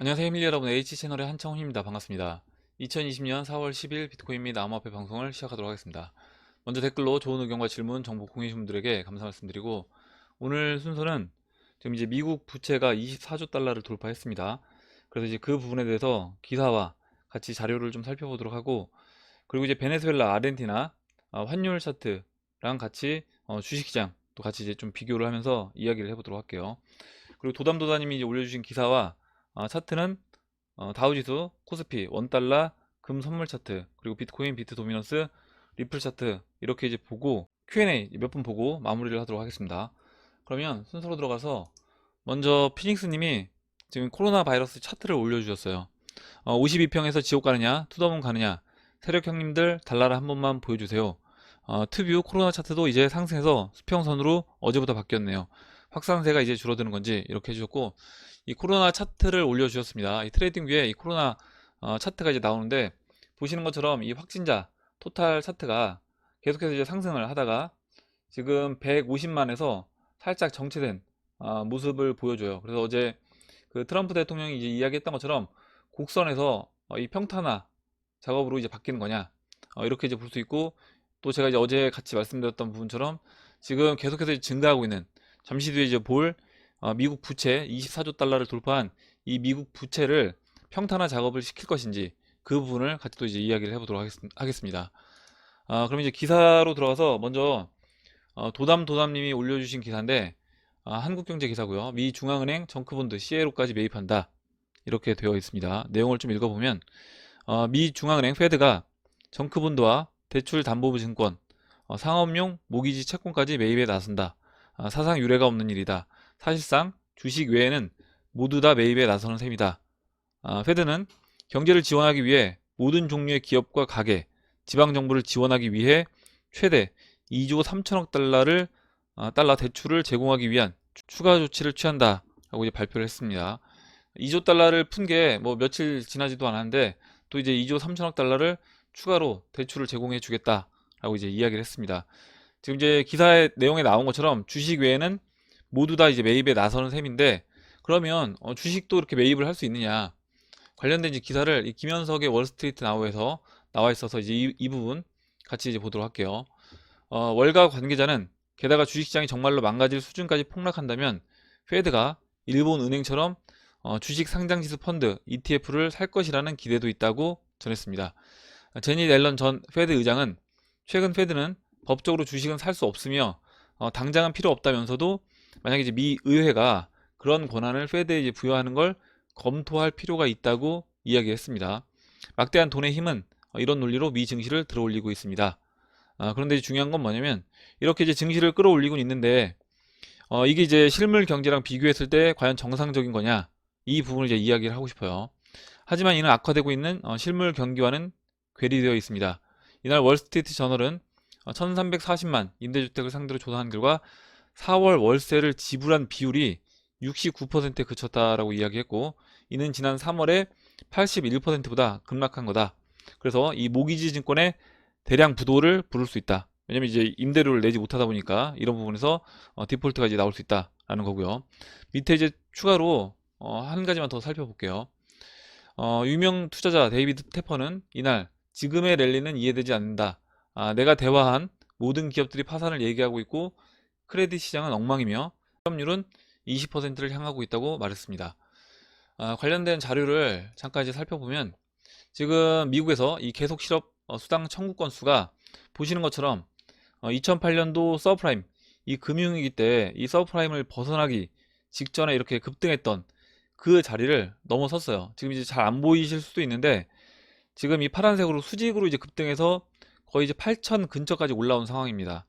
안녕하세요 밀리 여러분, H채널의 한창훈입니다. 반갑습니다. 2020년 4월 10일 비트코인 및 암호화폐 방송을 시작하도록 하겠습니다. 먼저 댓글로 좋은 의견과 질문, 정보 공유해주신 분들에게 감사 말씀드리고, 오늘 순서는 지금 이제 미국 부채가 24조 달러를 돌파했습니다. 그래서 이제 그 부분에 대해서 기사와 같이 자료를 좀 살펴보도록 하고, 그리고 이제 베네수엘라, 아르헨티나 환율 차트랑 같이 주식시장 또 같이 이제 좀 비교를 하면서 이야기를 해보도록 할게요. 그리고 도담도다님이 이제 올려주신 기사와 차트는 다우지수, 코스피, 원달러, 금 선물 차트, 그리고 비트코인, 비트 도미넌스, 리플 차트 이렇게 이제 보고 Q&A 몇 분 보고 마무리를 하도록 하겠습니다. 그러면 순서로 들어가서 먼저 피닉스님이 지금 코로나 바이러스 차트를 올려주셨어요. 52평에서 지옥 가느냐, 투더문 가느냐, 세력 형님들 달라라 한 번만 보여주세요. 트뷰 코로나 차트도 이제 상승해서 수평선으로 어제부터 바뀌었네요. 확산세가 이제 줄어드는 건지 이렇게 해주셨고, 이 코로나 차트를 올려주셨습니다. 이 트레이딩 뷰에 이 코로나 차트가 이제 나오는데, 보시는 것처럼 이 확진자 토탈 차트가 계속해서 이제 상승을 하다가 지금 150만에서 살짝 정체된 모습을 보여줘요. 그래서 어제 그 트럼프 대통령이 이제 이야기했던 것처럼 곡선에서 이 평탄화 작업으로 이제 바뀌는 거냐, 이렇게 이제 볼 수 있고, 또 제가 이제 어제 같이 말씀드렸던 부분처럼 지금 계속해서 이제 증가하고 있는, 잠시 뒤에 이제 볼 미국 부채 24조 달러를 돌파한 이 미국 부채를 평탄화 작업을 시킬 것인지, 그 부분을 같이 또 이제 이야기를 해보도록 하겠습니다. 그럼 이제 기사로 들어가서 먼저 도담도담님이 올려주신 기사인데, 한국경제 기사고요. 미 중앙은행 정크본드 CLO까지 매입한다, 이렇게 되어 있습니다. 내용을 좀 읽어보면 미 중앙은행 페드가 정크본드와 대출담보부 증권, 상업용 모기지 채권까지 매입에 나선다. 사상 유례가 없는 일이다. 사실상 주식 외에는 모두 다 매입에 나서는 셈이다. 페드는 경제를 지원하기 위해 모든 종류의 기업과 가게, 지방정부를 지원하기 위해 최대 2조 3천억 달러 대출을 제공하기 위한 추가 조치를 취한다라고 이제 발표를 했습니다. 2조 달러를 푼 게 뭐 며칠 지나지도 않았는데, 또 이제 2조 3천억 달러를 추가로 대출을 제공해 주겠다라고 이제 이야기를 했습니다. 지금 이제 기사의 내용에 나온 것처럼 주식 외에는 모두 다 이제 매입에 나서는 셈인데, 그러면 주식도 이렇게 매입을 할 수 있느냐, 관련된 이제 기사를 이 김현석의 월스트리트 나우에서 나와 있어서 이제 이 부분 같이 이제 보도록 할게요. 월가 관계자는 게다가 주식시장이 정말로 망가질 수준까지 폭락한다면 페드가 일본 은행처럼 주식 상장지수 펀드 ETF를 살 것이라는 기대도 있다고 전했습니다. 제니 앨런 전 페드 의장은 최근 페드는 법적으로 주식은 살 수 없으며 당장은 필요 없다면서도, 만약에 이제 미 의회가 그런 권한을 페드에 이제 부여하는 걸 검토할 필요가 있다고 이야기했습니다. 막대한 돈의 힘은 이런 논리로 미 증시를 들어올리고 있습니다. 그런데 이제 중요한 건 뭐냐면, 이렇게 이제 증시를 끌어올리고 있는데 이게 이제 실물 경제랑 비교했을 때 과연 정상적인 거냐, 이 부분을 이제 이야기를 하고 싶어요. 하지만 이는 악화되고 있는 실물 경기와는 괴리되어 있습니다. 이날 월스트리트 저널은 1340만 임대주택을 상대로 조사한 결과 4월 월세를 지불한 비율이 69%에 그쳤다라고 이야기했고, 이는 지난 3월에 81%보다 급락한 거다. 그래서 이 모기지 증권의 대량 부도를 부를 수 있다. 왜냐면 이제 임대료를 내지 못하다 보니까 이런 부분에서 디폴트가 이제 나올 수 있다라는 거고요. 밑에 이제 추가로 한 가지만 더 살펴볼게요. 유명 투자자 데이비드 테퍼는 이날 지금의 랠리는 이해되지 않는다. 내가 대화한 모든 기업들이 파산을 얘기하고 있고 크레딧 시장은 엉망이며 실업률은 20%를 향하고 있다고 말했습니다. 관련된 자료를 잠깐 이제 살펴보면, 지금 미국에서 이 계속 실업 수당 청구 건수가 보시는 것처럼 2008년도 서브프라임, 이 금융위기 때 이 서브프라임을 벗어나기 직전에 이렇게 급등했던 그 자리를 넘어섰어요. 지금 이제 잘 안 보이실 수도 있는데, 지금 이 파란색으로 수직으로 이제 급등해서 거의 이제 8천 근처까지 올라온 상황입니다.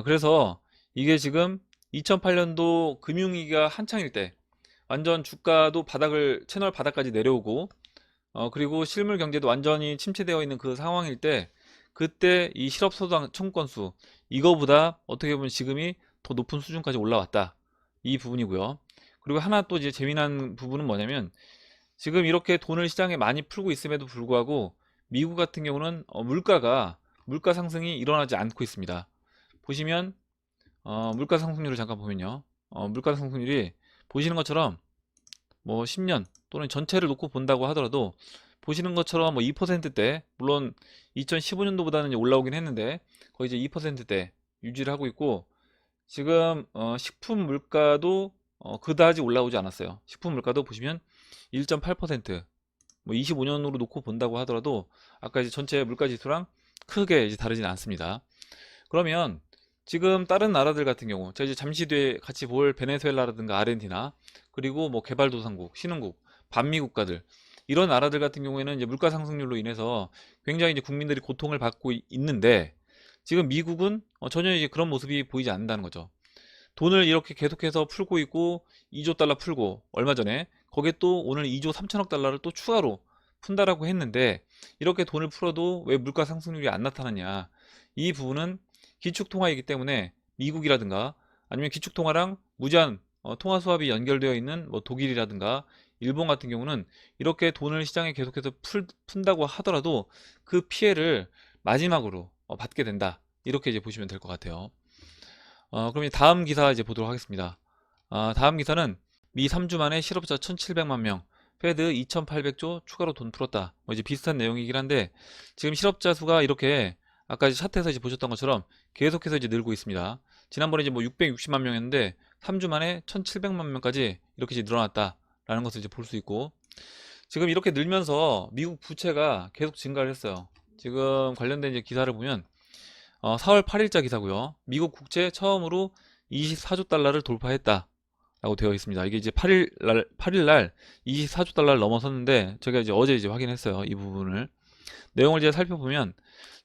그래서 이게 지금 2008년도 금융위기가 한창일 때 완전 주가도 채널 바닥까지 내려오고, 그리고 실물 경제도 완전히 침체되어 있는 그 상황일 때, 그때 이 실업소득 청구 건수, 이거보다 어떻게 보면 지금이 더 높은 수준까지 올라왔다, 이 부분이고요. 그리고 하나 또 이제 재미난 부분은 뭐냐면, 지금 이렇게 돈을 시장에 많이 풀고 있음에도 불구하고 미국 같은 경우는 물가 상승이 일어나지 않고 있습니다. 보시면 물가 상승률을 잠깐 보면요, 물가 상승률이 보시는 것처럼 뭐 10년 또는 전체를 놓고 본다고 하더라도 보시는 것처럼 뭐 2%대, 물론 2015년도보다는 올라오긴 했는데 거의 이제 2%대 유지를 하고 있고, 지금 식품 물가도 그다지 올라오지 않았어요. 식품 물가도 보시면 1.8%, 뭐 25년으로 놓고 본다고 하더라도 아까 이제 전체 물가 지수랑 크게 이제 다르진 않습니다. 그러면 지금 다른 나라들 같은 경우, 제가 이제 잠시 뒤에 같이 볼 베네수엘라라든가 아르헨티나, 그리고 뭐 개발도상국, 신흥국, 반미 국가들, 이런 나라들 같은 경우에는 이제 물가 상승률로 인해서 굉장히 이제 국민들이 고통을 받고 있는데, 지금 미국은 전혀 이제 그런 모습이 보이지 않는다는 거죠. 돈을 이렇게 계속해서 풀고 있고 2조 달러 풀고, 얼마 전에 거기에 또 오늘 2조 3천억 달러를 또 추가로 푼다라고 했는데, 이렇게 돈을 풀어도 왜 물가 상승률이 안 나타나냐? 이 부분은 기축통화이기 때문에 미국이라든가 아니면 기축통화랑 무제한 통화 수합이 연결되어 있는 뭐 독일이라든가 일본 같은 경우는 이렇게 돈을 시장에 계속해서 푼다고 하더라도 그 피해를 마지막으로 받게 된다, 이렇게 이제 보시면 될 것 같아요. 그럼 이제 다음 기사 이제 보도록 하겠습니다. 다음 기사는 미 3주 만에 실업자 1,700만 명, 페드 2,800조 추가로 돈 풀었다. 뭐 이제 비슷한 내용이긴 한데, 지금 실업자 수가 이렇게 아까 이제 차트에서 이제 보셨던 것처럼 계속해서 이제 늘고 있습니다. 지난번에 이제 뭐 660만 명이었는데 3주 만에 1,700만 명까지 이렇게 이제 늘어났다라는 것을 이제 볼 수 있고, 지금 이렇게 늘면서 미국 부채가 계속 증가를 했어요. 지금 관련된 이제 기사를 보면 4월 8일자 기사고요. 미국 국채 처음으로 24조 달러를 돌파했다 라고 되어 있습니다. 이게 이제 8일 날 24조 달러를 넘어섰는데, 제가 이제 어제 이제 확인했어요. 이 부분을. 내용을 이제 살펴보면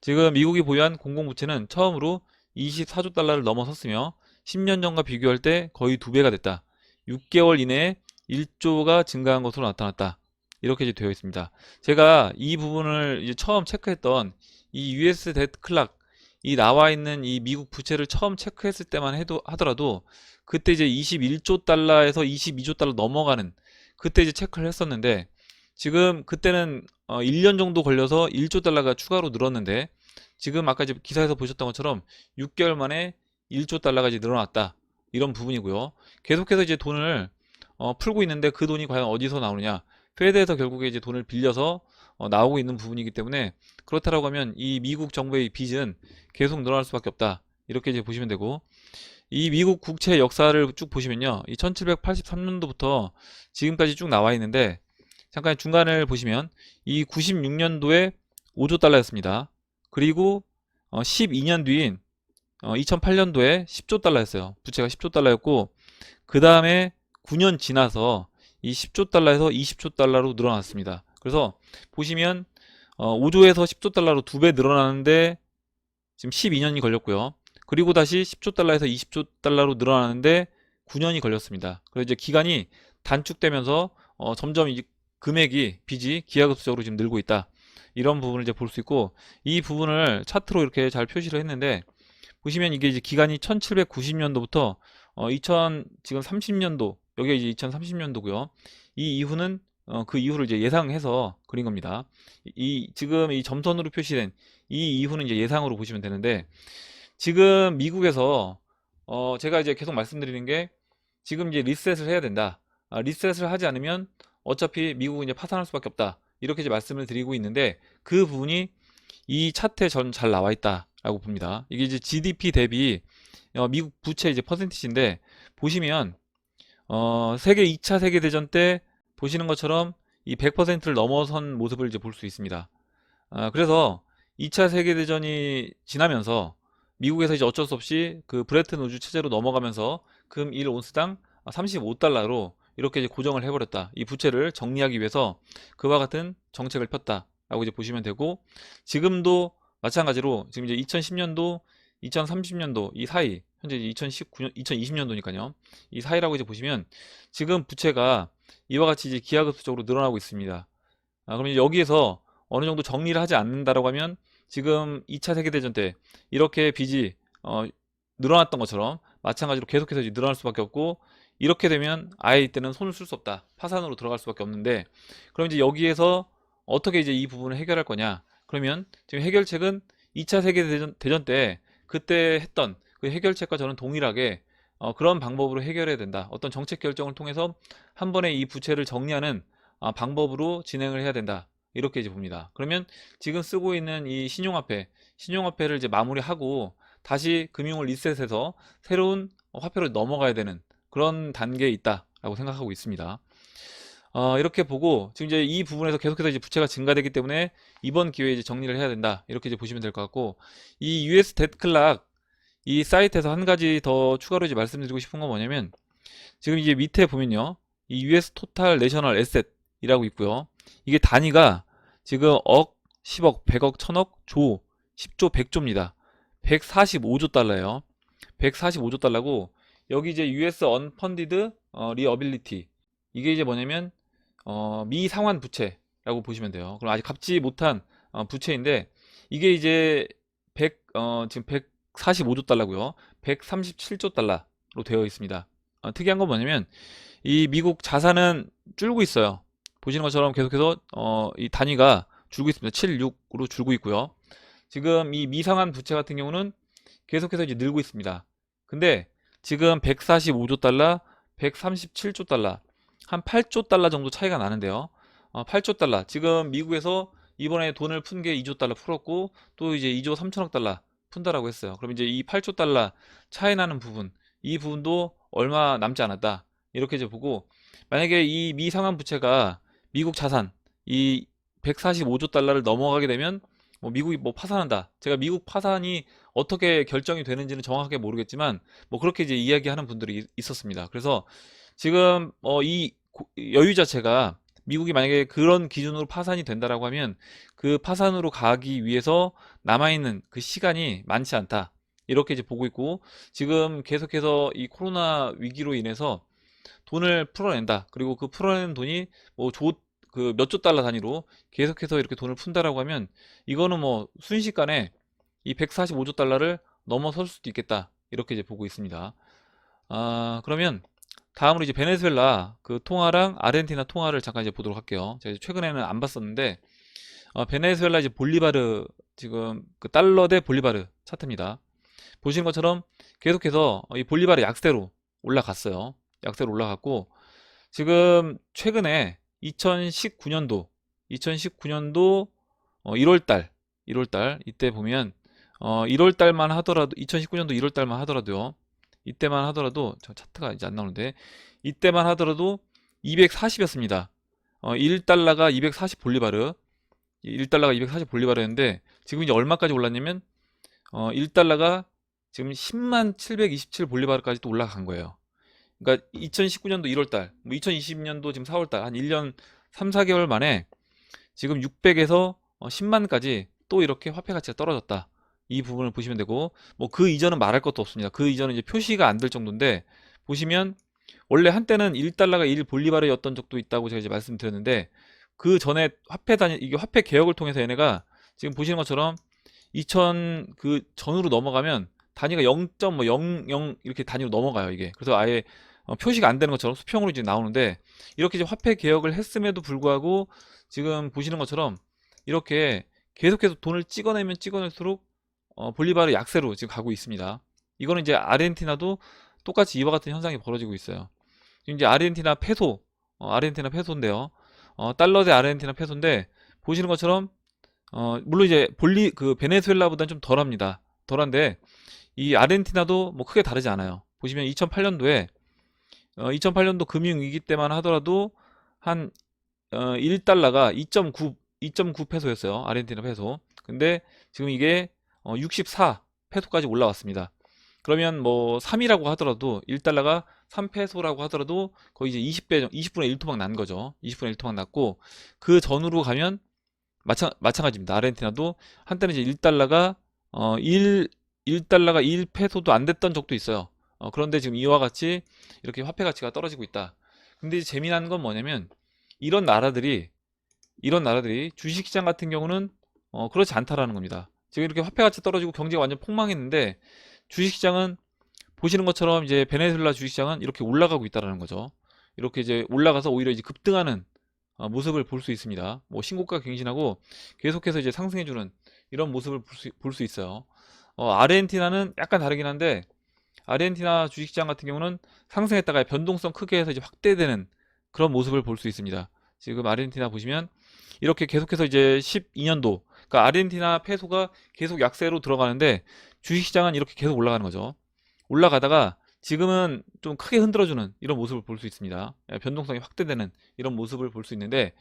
지금 미국이 보유한 공공부채는 처음으로 24조 달러를 넘어섰으며 10년 전과 비교할 때 거의 2배가 됐다. 6개월 이내에 1조가 증가한 것으로 나타났다. 이렇게 이제 되어 있습니다. 제가 이 부분을 이제 처음 체크했던 이 US 데트 클락, 이 나와 있는 이 미국 부채를 처음 체크했을 때만 하더라도 그때 이제 21조 달러에서 22조 달러 넘어가는, 그때 이제 체크를 했었는데, 지금 그때는 1년 정도 걸려서 1조 달러가 추가로 늘었는데, 지금 아까 이제 기사에서 보셨던 것처럼 6개월 만에 1조 달러가 이제 늘어났다, 이런 부분이고요. 계속해서 이제 돈을 풀고 있는데 그 돈이 과연 어디서 나오느냐? 페드에서 결국에 이제 돈을 빌려서 나오고 있는 부분이기 때문에, 그렇다라고 하면 이 미국 정부의 빚은 계속 늘어날 수밖에 없다, 이렇게 이제 보시면 되고, 이 미국 국채 역사를 쭉 보시면요, 이 1783년도부터 지금까지 쭉 나와 있는데, 잠깐 중간을 보시면 이 96년도에 5조 달러였습니다. 그리고 12년 뒤인 2008년도에 10조 달러였어요. 부채가 10조 달러였고, 그 다음에 9년 지나서 이 10조 달러에서 20조 달러로 늘어났습니다. 그래서 보시면 5조에서 10조 달러로 2배 늘어나는데 지금 12년이 걸렸고요. 그리고 다시 10조 달러에서 20조 달러로 늘어나는데 9년이 걸렸습니다. 그래서 이제 기간이 단축되면서 점점 이 금액이, 빚이 기하급수적으로 지금 늘고 있다, 이런 부분을 이제 볼 수 있고, 이 부분을 차트로 이렇게 잘 표시를 했는데, 보시면 이게 이제 기간이 1790년도부터 2000 지금 30년도, 여기가 이제 2030년도고요. 이 이후는 그 이후를 이제 예상해서 그린 겁니다. 지금 이 점선으로 표시된 이 이후는 이제 예상으로 보시면 되는데, 지금 미국에서 제가 이제 계속 말씀드리는 게, 지금 이제 리셋을 해야 된다. 리셋을 하지 않으면 어차피 미국은 이제 파산할 수밖에 없다, 이렇게 이제 말씀을 드리고 있는데, 그 부분이 이 차트에 전 잘 나와 있다라고 봅니다. 이게 이제 GDP 대비 미국 부채 이제 퍼센티지인데, 보시면 세계 2차 세계대전 때 보시는 것처럼 이 100%를 넘어선 모습을 이제 볼 수 있습니다. 그래서 2차 세계대전이 지나면서 미국에서 이제 어쩔 수 없이 그 브레튼 우주 체제로 넘어가면서 금 1 온스당 35달러로 이렇게 이제 고정을 해버렸다. 이 부채를 정리하기 위해서 그와 같은 정책을 폈다라고 이제 보시면 되고, 지금도 마찬가지로 지금 이제 2010년도, 2030년도 이 사이, 현재 2019년, 2020년도니까요. 이 사이라고 이제 보시면 지금 부채가 이와 같이 이제 기하급수적으로 늘어나고 있습니다. 그럼 이제 여기에서 어느 정도 정리를 하지 않는다라고 하면, 지금 2차 세계대전 때 이렇게 빚이 늘어났던 것처럼 마찬가지로 계속해서 이제 늘어날 수밖에 없고, 이렇게 되면 아예 이때는 손을 쓸 수 없다, 파산으로 들어갈 수밖에 없는데, 그럼 이제 여기에서 어떻게 이제 이 부분을 해결할 거냐? 그러면 지금 해결책은 2차 세계대전 때 그때 했던 그 해결책과 저는 동일하게 그런 방법으로 해결해야 된다. 어떤 정책 결정을 통해서 한 번에 이 부채를 정리하는 방법으로 진행을 해야 된다. 이렇게 이제 봅니다. 그러면 지금 쓰고 있는 이 신용화폐를 이제 마무리하고 다시 금융을 리셋해서 새로운 화폐로 넘어가야 되는 그런 단계에 있다라고 생각하고 있습니다. 이렇게 보고 지금 이제 이 부분에서 계속해서 이제 부채가 증가되기 때문에 이번 기회에 이제 정리를 해야 된다. 이렇게 이제 보시면 될 것 같고, 이 US 데트클락 이 사이트에서 한 가지 더 추가로 이제 말씀드리고 싶은 건 뭐냐면, 지금 이제 밑에 보면요, 이 US 토탈 내셔널 에셋이라고 있고요. 이게 단위가 지금 억, 10억, 100억, 1000억, 조, 10조, 100조입니다. 145조 달러예요. 145조 달러고, 여기 이제 US 언펀디드 리어빌리티, 이게 이제 뭐냐면 미상환 부채라고 보시면 돼요. 그럼 아직 갚지 못한 부채인데, 이게 이제 지금 145조 달러고요. 137조 달러로 되어 있습니다. 특이한 건 뭐냐면 이 미국 자산은 줄고 있어요. 보시는 것처럼 계속해서 이 단위가 줄고 있습니다. 7, 6으로 줄고 있고요. 지금 이 미상환 부채 같은 경우는 계속해서 이제 늘고 있습니다. 근데 지금 145조 달러, 137조 달러, 한 8조 달러 정도 차이가 나는데요. 8조 달러. 지금 미국에서 이번에 돈을 푼 게 2조 달러 풀었고, 또 이제 2조 3천억 달러 푼다라고 했어요. 그럼 이제 이 8조 달러 차이 나는 부분, 이 부분도 얼마 남지 않았다. 이렇게 이제 보고, 만약에 이 미상환 부채가 미국 자산, 이 145조 달러를 넘어가게 되면 뭐 미국이 뭐 파산한다. 제가 미국 파산이 어떻게 결정이 되는지는 정확하게 모르겠지만 뭐 그렇게 이제 이야기하는 분들이 있었습니다. 그래서 지금 이 여유 자체가 미국이 만약에 그런 기준으로 파산이 된다라고 하면 그 파산으로 가기 위해서 남아있는 그 시간이 많지 않다. 이렇게 이제 보고 있고, 지금 계속해서 이 코로나 위기로 인해서 돈을 풀어낸다. 그리고 그 풀어낸 돈이 뭐 그 몇 조 달러 단위로 계속해서 이렇게 돈을 푼다라고 하면 이거는 뭐 순식간에 이 145조 달러를 넘어설 수도 있겠다. 이렇게 이제 보고 있습니다. 그러면 다음으로 이제 베네수엘라 그 통화랑 아르헨티나 통화를 잠깐 이제 보도록 할게요. 제가 최근에는 안 봤었는데, 베네수엘라 이제 볼리바르, 지금 그 달러 대 볼리바르 차트입니다. 보시는 것처럼 계속해서 이 볼리바르 약세로 올라갔어요. 약세로 올라갔고, 지금 최근에 2019년도 1월달 이때 보면 1월달만 하더라도, 2019년도 1월달만 하더라도요, 이때만 하더라도 저 차트가 이제 안 나오는데, 이때만 하더라도 240이었습니다. 1달러가 240 볼리바르, 1달러가 240 볼리바르였는데 지금 이제 얼마까지 올랐냐면 1달러가 지금 10만 727 볼리바르까지 또 올라간 거예요. 그러니까 2019년도 1월달, 뭐 2020년도 지금 4월달, 한 1년 3, 4개월 만에 지금 600에서 10만까지 또 이렇게 화폐 가치가 떨어졌다. 이 부분을 보시면 되고, 뭐 그 이전은 말할 것도 없습니다. 그 이전은 이제 표시가 안 될 정도인데, 보시면 원래 한때는 1달러가 1 볼리바르였던 적도 있다고 제가 이제 말씀드렸는데, 그 전에 화폐 단위, 이게 화폐 개혁을 통해서 얘네가 지금 보시는 것처럼 2000 그 전으로 넘어가면 단위가 0.00 이렇게 단위로 넘어가요, 이게. 그래서 아예 표시가 안 되는 것처럼 수평으로 이제 나오는데, 이렇게 이제 화폐 개혁을 했음에도 불구하고 지금 보시는 것처럼 이렇게 계속해서 돈을 찍어내면 찍어낼수록 볼리바르 약세로 지금 가고 있습니다. 이거는 이제 아르헨티나도 똑같이 이와 같은 현상이 벌어지고 있어요. 지금 이제 아르헨티나 페소, 아르헨티나 페소인데요. 달러 대 아르헨티나 페소인데, 보시는 것처럼 물론 이제 그 베네수엘라보다는 좀 덜합니다. 덜한데 이 아르헨티나도 뭐 크게 다르지 않아요. 보시면 2008년도에 2008년도 금융위기 때만 하더라도 한 1달러가 2.9 페소였어요. 아르헨티나 페소. 근데 지금 이게 64 페소까지 올라왔습니다. 그러면 뭐 3이라고 하더라도 1달러가 3페소라고 하더라도 거의 이제 20배, 20분의 1토막 난 거죠. 20분의 1토막 났고, 그 전으로 가면 마찬가지입니다. 아르헨티나도 한때는 이제 1달러가 1달러가 1페소도 안 됐던 적도 있어요. 그런데 지금 이와 같이 이렇게 화폐 가치가 떨어지고 있다. 근데 이제 재미난 건 뭐냐면, 이런 나라들이 주식시장 같은 경우는 그렇지 않다라는 겁니다. 지금 이렇게 화폐 가치 떨어지고 경제가 완전 폭망했는데, 주식시장은 보시는 것처럼 이제 베네수엘라 주식시장은 이렇게 올라가고 있다라는 거죠. 이렇게 이제 올라가서 오히려 이제 급등하는 모습을 볼 수 있습니다. 뭐 신고가 갱신하고 계속해서 이제 상승해주는 이런 모습을 볼 수 있어요. 아르헨티나는 약간 다르긴 한데, 아르헨티나 주식시장 같은 경우는 상승했다가 변동성 크게 해서 이제 확대되는 그런 모습을 볼 수 있습니다. 지금 아르헨티나 보시면 이렇게 계속해서 이제 12년도, 그러니까 아르헨티나 페소가 계속 약세로 들어가는데 주식시장은 이렇게 계속 올라가는 거죠. 올라가다가 지금은 좀 크게 흔들어주는 이런 모습을 볼 수 있습니다. 변동성이 확대되는 이런 모습을 볼 수 있는데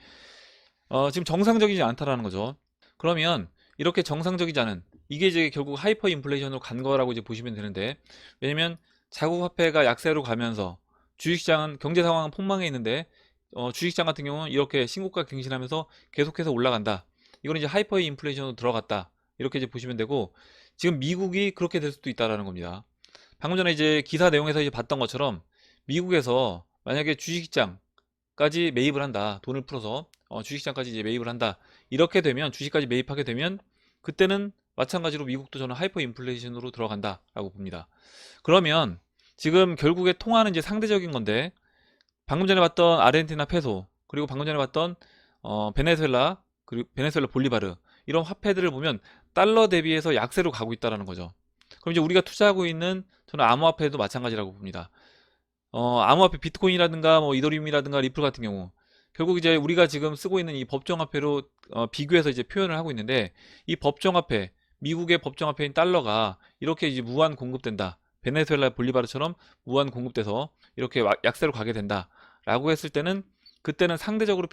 지금 정상적이지 않다라는 거죠. 그러면 이렇게 정상적이지 않은, 이게 이제 결국 하이퍼 인플레이션으로 간 거라고 이제 보시면 되는데, 왜냐면 자국 화폐가 약세로 가면서 주식시장은 경제 상황은 폭망해 있는데 주식시장 같은 경우는 이렇게 신고가 갱신하면서 계속해서 올라간다. 이거는 이제 하이퍼 인플레이션으로 들어갔다. 이렇게 이제 보시면 되고, 지금 미국이 그렇게 될 수도 있다라는 겁니다. 방금 전에 이제 기사 내용에서 이제 봤던 것처럼 미국에서 만약에 주식시장까지 매입을 한다. 돈을 풀어서 주식시장까지 이제 매입을 한다. 이렇게 되면, 주식까지 매입하게 되면 그때는 마찬가지로 미국도 저는 하이퍼 인플레이션으로 들어간다라고 봅니다. 그러면 지금 결국에 통화는 이제 상대적인 건데, 방금 전에 봤던 아르헨티나 페소, 그리고 방금 전에 봤던 베네수엘라, 그리고 베네수엘라 볼리바르, 이런 화폐들을 보면 달러 대비해서 약세로 가고 있다라는 거죠. 그럼 이제 우리가 투자하고 있는 저는 암호화폐도 마찬가지라고 봅니다. 암호화폐 비트코인이라든가 뭐 이더리움이라든가 리플 같은 경우 결국 이제 우리가 지금 쓰고 있는 이 법정화폐로 비교해서 이제 표현을 하고 있는데, 이 법정화폐, 미국의 법정화폐인 달러가 이렇게 이제 무한 공급된다. 베네수엘라 볼리바르처럼 무한 공급돼서 이렇게 약세로 가게 된다라고 했을 때는, 그때는 상대적으로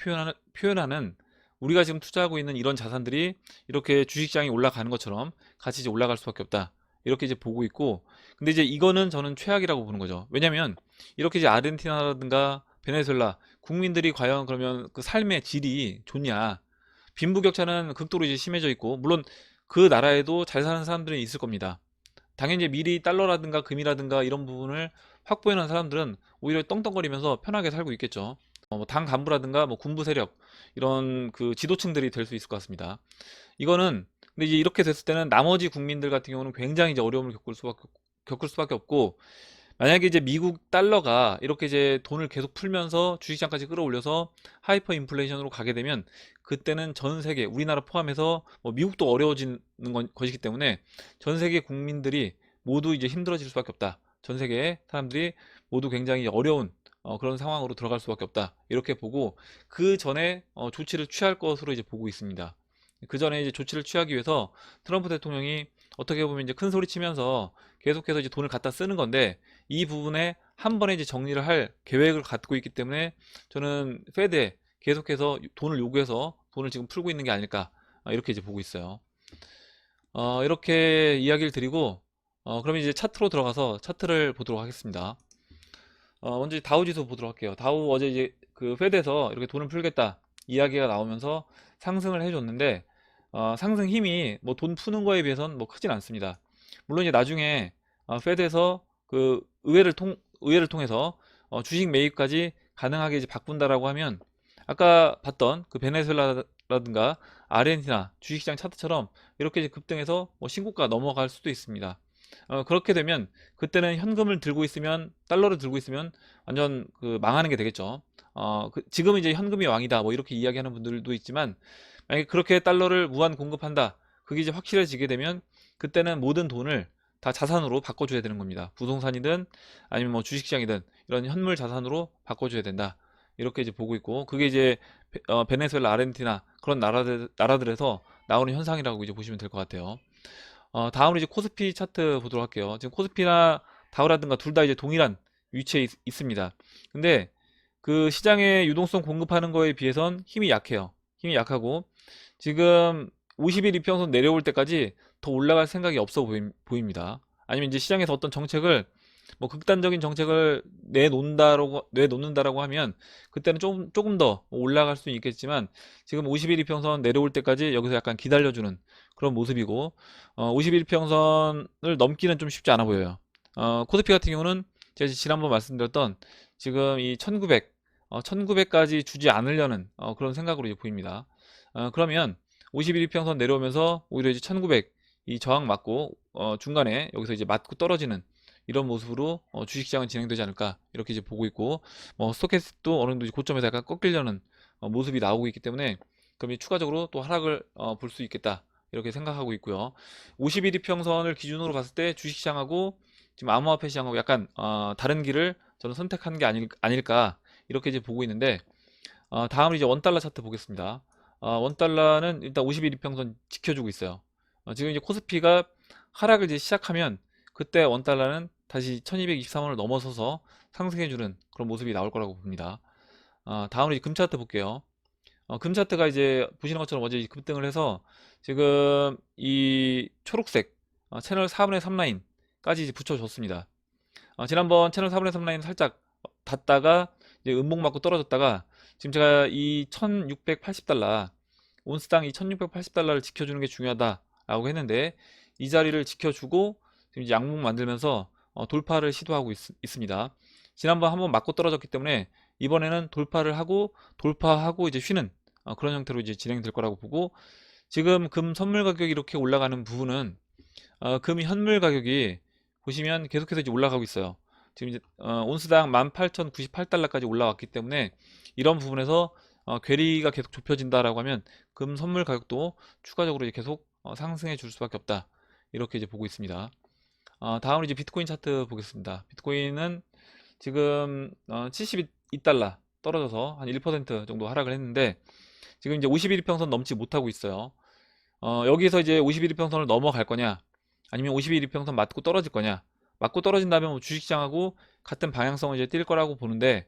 표현하는 우리가 지금 투자하고 있는 이런 자산들이 이렇게 주식시장이 올라가는 것처럼 같이 이제 올라갈 수밖에 없다. 이렇게 이제 보고 있고, 근데 이제 이거는 저는 최악이라고 보는 거죠. 왜냐면 이렇게 이제 아르헨티나라든가 베네수엘라 국민들이 과연 그러면 그 삶의 질이 좋냐? 빈부격차는 극도로 이제 심해져 있고, 물론 그 나라에도 잘 사는 사람들은 있을 겁니다. 당연히 이제 미리 달러라든가 금이라든가 이런 부분을 확보해 놓은 사람들은 오히려 떵떵거리면서 편하게 살고 있겠죠. 뭐당 간부라든가 뭐 군부 세력, 이런 그 지도층들이 될 수 있을 것 같습니다. 이거는, 근데 이제 이렇게 됐을 때는 나머지 국민들 같은 경우는 굉장히 이제 어려움을 겪을 수밖에 없고, 만약에 이제 미국 달러가 이렇게 이제 돈을 계속 풀면서 주식시장까지 끌어올려서 하이퍼 인플레이션으로 가게 되면, 그때는 전 세계, 우리나라 포함해서 뭐 미국도 어려워지는 것이기 때문에 전 세계 국민들이 모두 이제 힘들어질 수밖에 없다. 전 세계 사람들이 모두 굉장히 어려운 그런 상황으로 들어갈 수밖에 없다. 이렇게 보고, 그 전에 조치를 취할 것으로 이제 보고 있습니다. 그 전에 이제 조치를 취하기 위해서 트럼프 대통령이 어떻게 보면 이제 큰 소리 치면서 계속해서 이제 돈을 갖다 쓰는 건데, 이 부분에 한 번에 이제 정리를 할 계획을 갖고 있기 때문에 저는 페드에 계속해서 돈을 요구해서 돈을 지금 풀고 있는 게 아닐까, 이렇게 이제 보고 있어요. 이렇게 이야기를 드리고 그러면 이제 차트로 들어가서 차트를 보도록 하겠습니다. 먼저 다우 지수 보도록 할게요. 다우 어제 이제 그 페드에서 이렇게 돈을 풀겠다 이야기가 나오면서 상승을 해줬는데, 상승 힘이 뭐 돈 푸는 거에 비해서는 뭐 크진 않습니다. 물론 이제 나중에 페드에서 그 의회를 통해서 주식 매입까지 가능하게 이제 바꾼다라고 하면, 아까 봤던 그 베네수엘라라든가 아르헨티나 주식시장 차트처럼 이렇게 이제 급등해서 뭐 신고가 넘어갈 수도 있습니다. 그렇게 되면 그때는 현금을 들고 있으면, 달러를 들고 있으면 완전 그 망하는 게 되겠죠. 지금은 이제 현금이 왕이다 뭐 이렇게 이야기하는 분들도 있지만, 만약에 그렇게 달러를 무한 공급한다, 그게 이제 확실해지게 되면 그때는 모든 돈을 다 자산으로 바꿔줘야 되는 겁니다. 부동산이든 아니면 뭐 주식시장이든 이런 현물 자산으로 바꿔줘야 된다. 이렇게 이제 보고 있고, 그게 이제 베네수엘라, 아르헨티나 그런 나라들에서 나오는 현상이라고 이제 보시면 될 것 같아요. 다음으로 이제 코스피 차트 보도록 할게요. 지금 코스피나 다우라든가 둘 다 이제 동일한 위치에 있습니다. 근데 그 시장에 유동성 공급하는 거에 비해선 힘이 약해요. 힘이 약하고, 지금 50일 이평선 내려올 때까지 더 올라갈 생각이 없어 보입니다. 아니면 이제 시장에서 어떤 정책을, 뭐 극단적인 정책을 내놓는다라고 하면 그때는 조금 더 올라갈 수 있겠지만, 지금 51 이평선 내려올 때까지 여기서 약간 기다려주는 그런 모습이고, 51 이평선을 넘기는 좀 쉽지 않아 보여요. 코스피 같은 경우는 제가 지난번 말씀드렸던 지금 이 1900까지 주지 않으려는 그런 생각으로 이제 보입니다. 그러면 51 이평선 내려오면서 오히려 이제 1900 이 저항 맞고 중간에 여기서 이제 맞고 떨어지는 이런 모습으로 주식시장은 진행되지 않을까, 이렇게 이제 보고 있고, 뭐 스토캐스틱도 어느 정도 이제 고점에서 약간 꺾이려는 모습이 나오고 있기 때문에, 그럼 이 추가적으로 또 하락을 볼 수 있겠다, 이렇게 생각하고 있고요. 51 이평선을 기준으로 봤을 때 주식시장하고 지금 암호화폐 시장하고 약간 다른 길을 저는 선택한 게 아닐까 이렇게 이제 보고 있는데, 다음으로 이제 원달러 차트 보겠습니다. 원달러는 일단 51 이평선 지켜주고 있어요. 지금 이제 코스피가 하락을 이제 시작하면 그때 원달러는 다시 1223원을 넘어서서 상승해주는 그런 모습이 나올 거라고 봅니다. 다음으로 이제 금 차트 볼게요. 금 차트가 이제 보시는 것처럼 어제 급등을 해서 지금 이 초록색 채널 4분의 3 라인까지 이제 붙여줬습니다. 지난번 채널 4분의 3 라인 살짝 닿다가 이제 음봉 맞고 떨어졌다가 지금 제가 이 1680달러 온스당 이 1680달러를 지켜주는 게 중요하다라고 했는데, 이 자리를 지켜주고 지금 이제 양봉 만들면서 돌파를 시도하고 있습니다. 지난번 한번 맞고 떨어졌기 때문에 이번에는 돌파하고 이제 쉬는 그런 형태로 이제 진행될 거라고 보고, 지금 금 선물 가격이 이렇게 올라가는 부분은 금 현물 가격이 보시면 계속해서 이제 올라가고 있어요. 지금 이제 온스당 18,098달러까지 올라왔기 때문에 이런 부분에서 괴리가 계속 좁혀진다라고 하면 금 선물 가격도 추가적으로 이제 계속 상승해 줄 수밖에 없다. 이렇게 이제 보고 있습니다. 다음으로 이제 비트코인 차트 보겠습니다. 비트코인은 지금 72달러 떨어져서 한 1% 정도 하락을 했는데, 지금 이제 51이평선 넘지 못하고 있어요. 여기서 이제 51이평선을 넘어갈 거냐, 아니면 51이평선 맞고 떨어질 거냐. 맞고 떨어진다면 뭐 주식시장하고 같은 방향성을 이제 띌 거라고 보는데,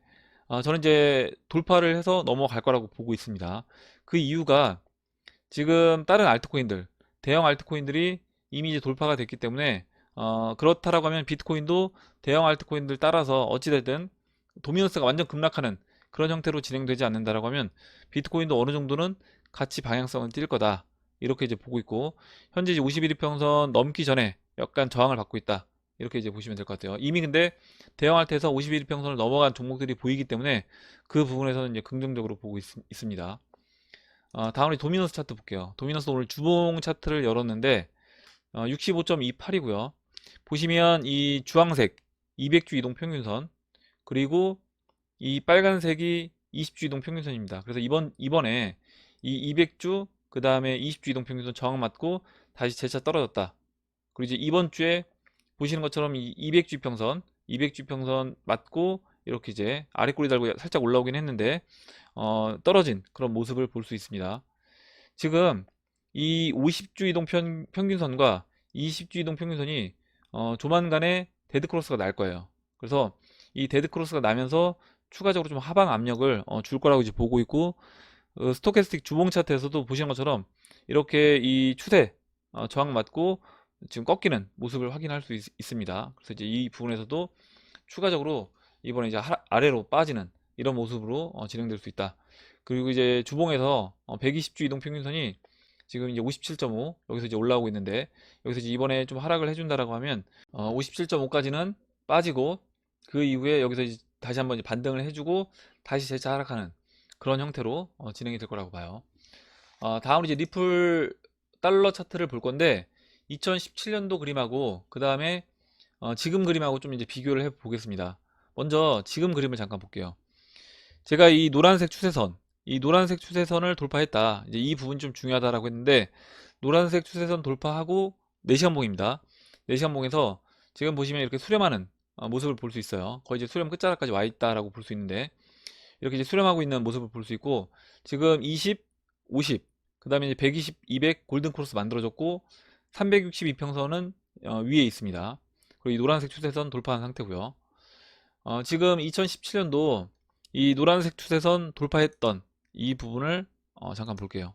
저는 이제 돌파를 해서 넘어갈 거라고 보고 있습니다. 그 이유가 지금 다른 알트코인들, 대형 알트코인들이 이미 이제 돌파가 됐기 때문에, 그렇다라고 하면 비트코인도 대형 알트코인들 따라서 어찌됐든 도미넌스가 완전 급락하는 그런 형태로 진행되지 않는다라고 하면 비트코인도 어느 정도는 같이 방향성을 띌 거다. 이렇게 이제 보고 있고, 현재 이제 51이평선 넘기 전에 약간 저항을 받고 있다. 이렇게 이제 보시면 될 것 같아요. 이미 근데 대형 알트에서 51이평선을 넘어간 종목들이 보이기 때문에 그 부분에서는 이제 긍정적으로 보고 있습니다. 다음으로 도미넌스 차트 볼게요. 도미넌스 오늘 주봉 차트를 열었는데 65.28이고요. 보시면 이 주황색 200주 이동 평균선, 그리고 이 빨간색이 20주 이동 평균선입니다. 그래서 이번에 이 200주 그 다음에 20주 이동 평균선 저항 맞고 다시 재차 떨어졌다. 그리고 이제 이번 주에 보시는 것처럼 이 200주 평선 맞고 이렇게 이제 아래 꼬리 달고 살짝 올라오긴 했는데 떨어진 그런 모습을 볼 수 있습니다. 지금 이 50주 이동 평균선과 20주 이동 평균선이 조만간에 데드크로스가 날 거예요. 그래서 이 데드크로스가 나면서 추가적으로 좀 하방 압력을 줄 거라고 이제 보고 있고, 스토캐스틱 주봉 차트에서도 보시는 것처럼 이렇게 이 추세 저항 맞고 지금 꺾이는 모습을 확인할 수 있습니다. 그래서 이제 이 부분에서도 추가적으로 이번에 이제 아래로 빠지는 이런 모습으로 진행될 수 있다. 그리고 이제 주봉에서 120주 이동 평균선이 지금 이제 57.5 여기서 이제 올라오고 있는데, 여기서 이제 이번에 좀 하락을 해준다라고 하면 57.5까지는 빠지고 그 이후에 여기서 이제 다시 한번 이제 반등을 해주고 다시 재차 하락하는 그런 형태로 진행이 될 거라고 봐요. 다음으로 이제 리플 달러 차트를 볼 건데 2017년도 그림하고 그 다음에 지금 그림하고 좀 이제 비교를 해 보겠습니다. 먼저 지금 그림을 잠깐 볼게요. 제가 이 노란색 추세선을 돌파했다. 이제 이 부분 좀 중요하다라고 했는데, 노란색 추세선 돌파하고 4시간 봉입니다. 4시간 봉에서 지금 보시면 이렇게 수렴하는 모습을 볼 수 있어요. 거의 이제 수렴 끝자락까지 와 있다라고 볼 수 있는데, 이렇게 이제 수렴하고 있는 모습을 볼 수 있고, 지금 20, 50, 그 다음에 이제 120, 200 골든 크로스 만들어졌고, 362평선은 위에 있습니다. 그리고 이 노란색 추세선 돌파한 상태고요. 지금 2017년도 이 노란색 추세선 돌파했던 이 부분을 잠깐 볼게요.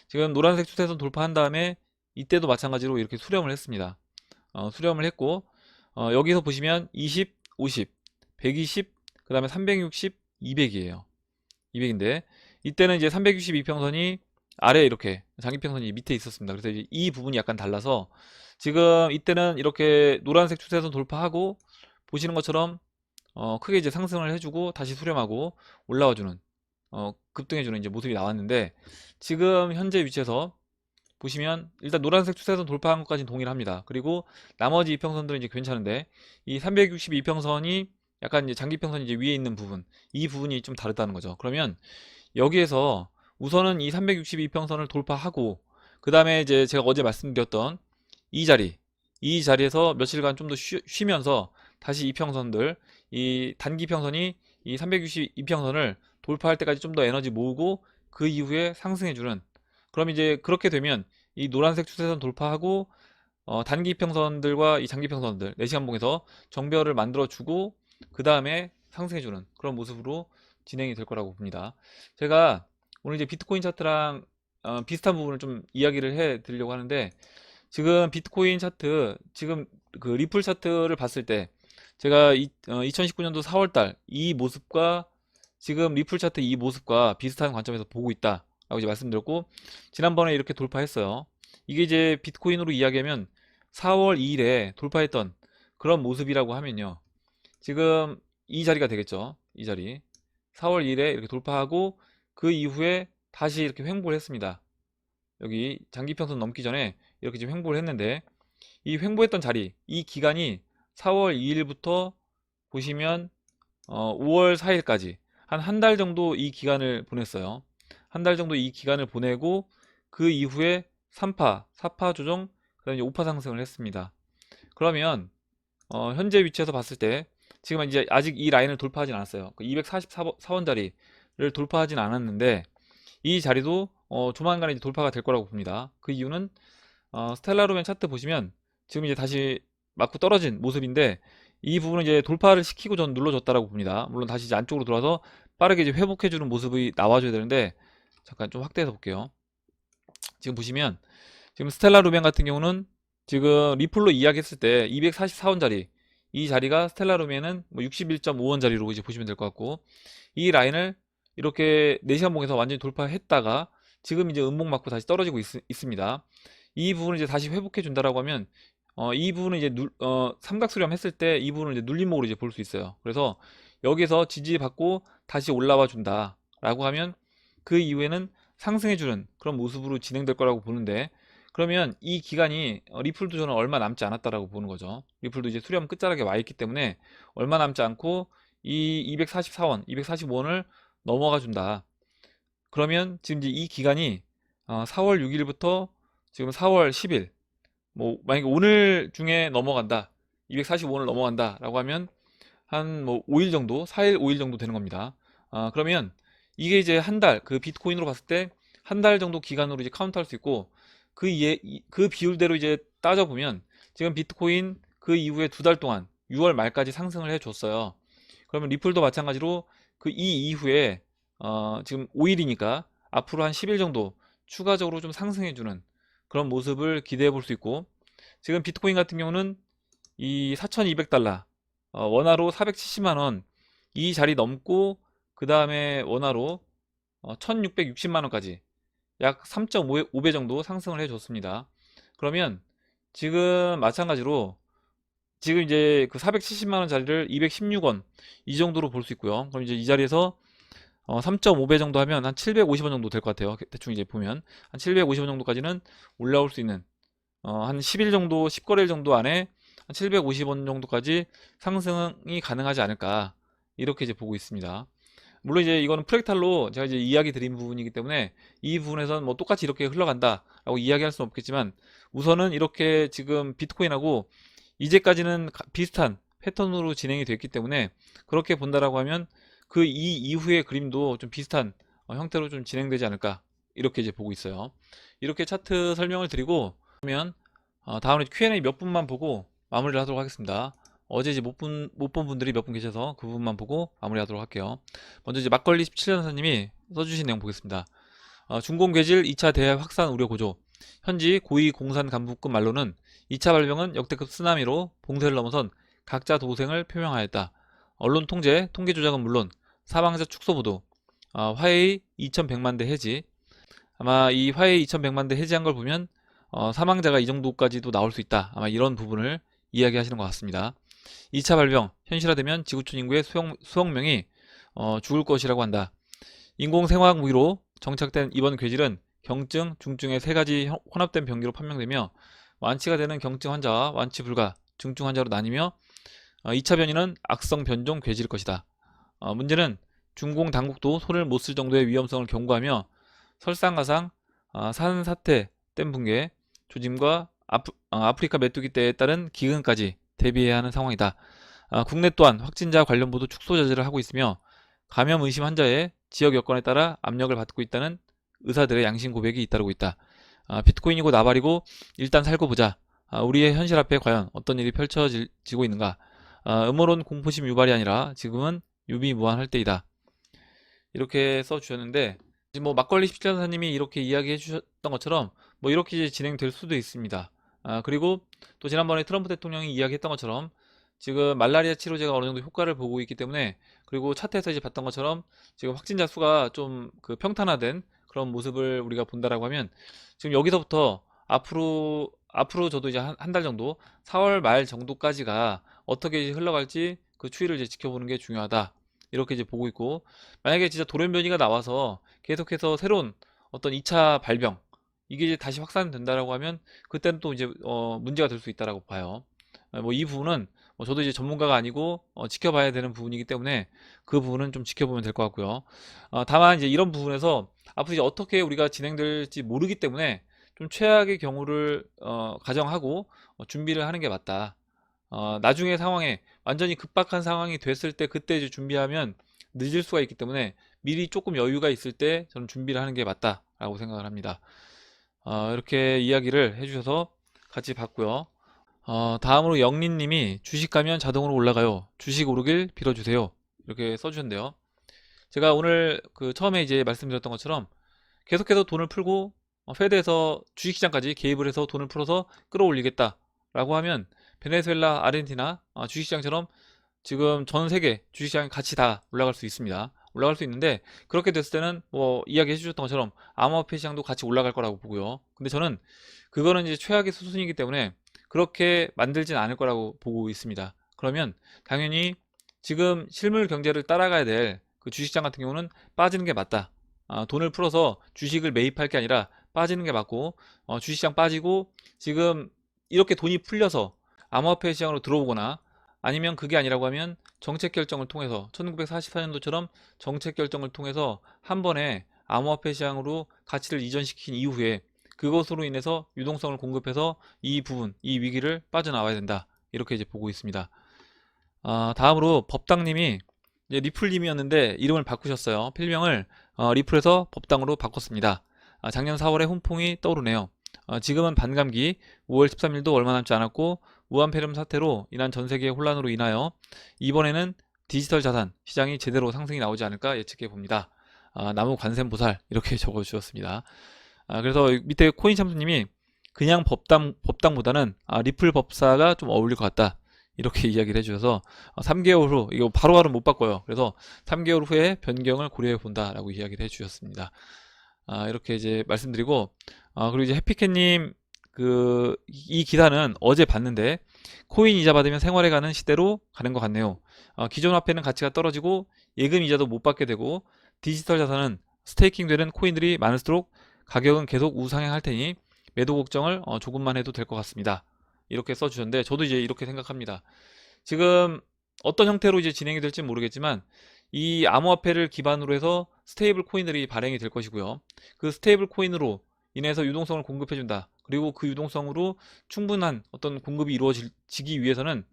지금 노란색 추세선 돌파한 다음에 이때도 마찬가지로 이렇게 수렴을 했습니다. 수렴을 했고, 여기서 보시면 20, 50, 120, 그 다음에 360, 200이에요. 200인데 이때는 이제 362평선이 아래 이렇게 장기평선이 밑에 있었습니다. 그래서 이제 이 부분이 약간 달라서 지금 이때는 이렇게 노란색 추세선 돌파하고 보시는 것처럼 크게 이제 상승을 해주고 다시 수렴하고 올라와주는 급등해주는 이제 모습이 나왔는데, 지금 현재 위치에서 보시면 일단 노란색 추세선 돌파한 것까지는 동의를 합니다. 그리고 나머지 이평선들은 이제 괜찮은데 이 362평선이 약간 이제 장기평선이 이제 위에 있는 부분, 이 부분이 좀 다르다는 거죠. 그러면 여기에서 우선은 이 362평선을 돌파하고 그 다음에 이제 제가 어제 말씀드렸던 이 자리 이 자리에서 며칠간 좀 더 쉬면서 다시 이평선들, 이 단기 평선이 이 360 이평선을 돌파할 때까지 좀 더 에너지 모으고 그 이후에 상승해주는, 그럼 이제 그렇게 되면 이 노란색 추세선 돌파하고 단기 평선들과 이 장기 평선들 4시간 봉에서 정배열을 만들어주고 그 다음에 상승해주는 그런 모습으로 진행이 될 거라고 봅니다. 제가 오늘 이제 비트코인 차트랑 비슷한 부분을 좀 이야기를 해 드리려고 하는데, 지금 비트코인 차트, 지금 그 리플 차트를 봤을 때 제가 2019년도 4월달 이 모습과 지금 리플 차트 이 모습과 비슷한 관점에서 보고 있다 라고 이제 말씀드렸고, 지난번에 이렇게 돌파했어요. 이게 이제 비트코인으로 이야기하면 4월 2일에 돌파했던 그런 모습이라고 하면요, 지금 이 자리가 되겠죠. 이 자리 4월 2일에 이렇게 돌파하고 그 이후에 다시 이렇게 횡보를 했습니다. 여기 장기평선 넘기 전에 이렇게 지금 횡보를 했는데, 이 횡보했던 자리, 이 기간이 4월 2일부터 보시면 5월 4일까지 한 달 정도 이 기간을 보냈어요. 한 달 정도 이 기간을 보내고 그 이후에 3파, 4파 조정, 그다음에 5파 상승을 했습니다. 그러면 현재 위치에서 봤을 때 지금 이제 아직 이 라인을 돌파하진 않았어요. 그 244원 자리를 돌파하진 않았는데 이 자리도 조만간에 이제 돌파가 될 거라고 봅니다. 그 이유는 스텔라로멘 차트 보시면 지금 이제 다시 맞고 떨어진 모습인데, 이 부분은 이제 돌파를 시키고 전 눌러줬다라고 봅니다. 물론 다시 이제 안쪽으로 들어와서 빠르게 이제 회복해주는 모습이 나와줘야 되는데, 잠깐 좀 확대해서 볼게요. 지금 보시면 지금 스텔라루멘 같은 경우는 지금 리플로 이야기했을 때 244원 자리, 이 자리가 스텔라루멘은 뭐 61.5원 자리로 이제 보시면 될 것 같고, 이 라인을 이렇게 4시간 봉에서 완전히 돌파했다가 지금 이제 음봉 맞고 다시 떨어지고 있습니다. 이 부분을 이제 다시 회복해 준다라고 하면 이 부분은 이제 삼각수렴 했을 때 이 부분을 이제 눌림목으로 이제 볼 수 있어요. 그래서 여기서 지지받고 다시 올라와 준다라고 하면 그 이후에는 상승해 주는 그런 모습으로 진행될 거라고 보는데, 그러면 이 기간이 리플도 저는 얼마 남지 않았다라고 보는 거죠. 리플도 이제 수렴 끝자락에 와 있기 때문에 얼마 남지 않고 이 244원, 245원을 넘어가 준다. 그러면 지금 이제 이 기간이 4월 6일부터 지금 4월 10일, 뭐 만약에 오늘 중에 넘어간다, 245원을 넘어간다 라고 하면 한 뭐 5일 정도, 4일 5일 정도 되는 겁니다. 그러면 이게 이제 한 달, 그 비트코인으로 봤을 때 한 달 정도 기간으로 이제 카운트 할 수 있고, 그 비율대로 이제 따져보면 지금 비트코인 그 이후에 2달 동안 6월 말까지 상승을 해줬어요. 그러면 리플도 마찬가지로 그 이 이후에 지금 5일이니까 앞으로 한 10일 정도 추가적으로 좀 상승해주는 그런 모습을 기대해 볼 수 있고, 지금 비트코인 같은 경우는 이 4,200달러 원화로 470만원 이 자리 넘고 그 다음에 원화로 1,660만원까지 약 3.5배 정도 상승을 해줬습니다. 그러면 지금 마찬가지로 지금 이제 그 470만원 자리를 216원 이 정도로 볼 수 있고요. 그럼 이제 이 자리에서 3.5배 정도 하면 한 750원 정도 될 것 같아요. 대충 이제 보면 한 750원 정도까지는 올라올 수 있는, 한 10일 정도, 10거래일 정도 안에 한 750원 정도까지 상승이 가능하지 않을까, 이렇게 이제 보고 있습니다. 물론 이제 이거는 프랙탈로 제가 이제 이야기 드린 부분이기 때문에 이 부분에서는 뭐 똑같이 이렇게 흘러간다라고 이야기할 수는 없겠지만, 우선은 이렇게 지금 비트코인하고 이제까지는 비슷한 패턴으로 진행이 됐기 때문에 그렇게 본다라고 하면 그 이 이후의 그림도 좀 비슷한 형태로 좀 진행되지 않을까, 이렇게 이제 보고 있어요. 이렇게 차트 설명을 드리고 그러면 다음에 Q&A 몇 분만 보고 마무리를 하도록 하겠습니다. 어제 이제 못 본 분들이 몇 분 계셔서 그 부분만 보고 마무리하도록 할게요. 먼저 이제 막걸리 17년사님이 써주신 내용 보겠습니다. 중공괴질 2차 대해 확산 우려 고조. 현지 고위 공산 간부급 말로는 2차 발병은 역대급 쓰나미로 봉쇄를 넘어선 각자 도생을 표명하였다. 언론 통제, 통계 조작은 물론 사망자 축소 보도, 화해의 2100만 대 해지. 아마 이 화해의 2100만 대 해지한 걸 보면 사망자가 이 정도까지도 나올 수 있다. 아마 이런 부분을 이야기하시는 것 같습니다. 2차 발병, 현실화되면 지구촌 인구의 수억 명이 죽을 것이라고 한다. 인공생화학 무기로 정착된 이번 괴질은 경증, 중증의 세 가지 혼합된 병기로 판명되며 완치가 되는 경증 환자와 완치 불가, 중증 환자로 나뉘며 2차 변이는 악성 변종 괴질일 것이다. 문제는 중공 당국도 손을 못 쓸 정도의 위험성을 경고하며 설상가상 산사태, 댐 붕괴, 조짐과 아프리카 메뚜기 떼에 따른 기근까지 대비해야 하는 상황이다. 국내 또한 확진자 관련 보도 축소 저지를 하고 있으며 감염 의심 환자의 지역 여건에 따라 압력을 받고 있다는 의사들의 양심 고백이 잇따르고 있다. 비트코인이고 나발이고 일단 살고 보자. 우리의 현실 앞에 과연 어떤 일이 펼쳐지고 있는가. 음모론 공포심 유발이 아니라 지금은 유비무환할 때이다. 이렇게 써주셨는데 지금 뭐 막걸리 17년사님이 이렇게 이야기해 주셨던 것처럼 뭐 이렇게 이제 진행될 수도 있습니다. 그리고 또 지난번에 트럼프 대통령이 이야기했던 것처럼 지금 말라리아 치료제가 어느 정도 효과를 보고 있기 때문에, 그리고 차트에서 이제 봤던 것처럼 지금 확진자 수가 좀 그 평탄화된 그런 모습을 우리가 본다라고 하면 지금 여기서부터 앞으로 저도 이제 한 달 정도 4월 말 정도까지가 어떻게 이제 흘러갈지 그 추이를 이제 지켜보는 게 중요하다. 이렇게 이제 보고 있고, 만약에 진짜 돌연변이가 나와서 계속해서 새로운 어떤 2차 발병 이게 이제 다시 확산된다라고 하면 그때는 또 이제 문제가 될 수 있다라고 봐요. 뭐 이 부분은 저도 이제 전문가가 아니고 지켜봐야 되는 부분이기 때문에 그 부분은 좀 지켜보면 될 것 같고요. 다만 이제 이런 부분에서 앞으로 이제 어떻게 우리가 진행될지 모르기 때문에 좀 최악의 경우를 가정하고 준비를 하는 게 맞다. 나중에 상황에 완전히 급박한 상황이 됐을 때 그때 이제 준비하면 늦을 수가 있기 때문에 미리 조금 여유가 있을 때 저는 준비를 하는 게 맞다라고 생각을 합니다. 이렇게 이야기를 해주셔서 같이 봤고요. 다음으로 영린님이 주식 가면 자동으로 올라가요. 주식 오르길 빌어주세요. 이렇게 써주셨는데요. 제가 오늘 그 처음에 이제 말씀드렸던 것처럼 계속해서 돈을 풀고 페드에서 주식시장까지 개입을 해서 돈을 풀어서 끌어올리겠다라고 하면 베네수엘라, 아르헨티나 주식시장처럼 지금 전 세계 주식시장이 같이 다 올라갈 수 있습니다. 올라갈 수 있는데 그렇게 됐을 때는 뭐 이야기해 주셨던 것처럼 암호화폐 시장도 같이 올라갈 거라고 보고요. 근데 저는 그거는 이제 최악의 수순이기 때문에 그렇게 만들진 않을 거라고 보고 있습니다. 그러면 당연히 지금 실물 경제를 따라가야 될 그 주식시장 같은 경우는 빠지는 게 맞다. 돈을 풀어서 주식을 매입할 게 아니라 빠지는 게 맞고, 주식시장 빠지고 지금 이렇게 돈이 풀려서 암호화폐 시장으로 들어오거나, 아니면 그게 아니라고 하면 정책 결정을 통해서 1944년도처럼 정책 결정을 통해서 한 번에 암호화폐 시장으로 가치를 이전시킨 이후에 그것으로 인해서 유동성을 공급해서 이 부분, 이 위기를 빠져나와야 된다. 이렇게 이제 보고 있습니다. 다음으로 법당님이 이제 리플님이었는데 이름을 바꾸셨어요. 필명을 리플에서 법당으로 바꿨습니다. 작년 4월에 훈풍이 떠오르네요. 지금은 반감기, 5월 13일도 얼마 남지 않았고 우한폐렴 사태로 인한 전 세계의 혼란으로 인하여 이번에는 디지털 자산 시장이 제대로 상승이 나오지 않을까 예측해 봅니다. 나무 관세음보살 이렇게 적어주셨습니다. 그래서 밑에 코인참수님이 그냥 법당보다는 리플 법사가 좀 어울릴 것 같다. 이렇게 이야기를 해주셔서 3개월 후, 이거 바로바로 못 바꿔요. 그래서 3개월 후에 변경을 고려해 본다라고 이야기를 해주셨습니다. 이렇게 이제 말씀드리고, 그리고 이제 해피캣님 이 기사는 어제 봤는데 코인 이자 받으면 생활에 가는 시대로 가는 것 같네요. 기존 화폐는 가치가 떨어지고 예금 이자도 못 받게 되고 디지털 자산은 스테이킹 되는 코인들이 많을수록 가격은 계속 우상향할 테니 매도 걱정을 조금만 해도 될 것 같습니다. 이렇게 써주셨는데 저도 이제 이렇게 생각합니다. 지금 어떤 형태로 이제 진행이 될지 모르겠지만 이 암호화폐를 기반으로 해서 스테이블 코인들이 발행이 될 것이고요. 그 스테이블 코인으로 인해서 유동성을 공급해준다. 그리고 그 유동성으로 충분한 어떤 공급이 이루어지기 위해서는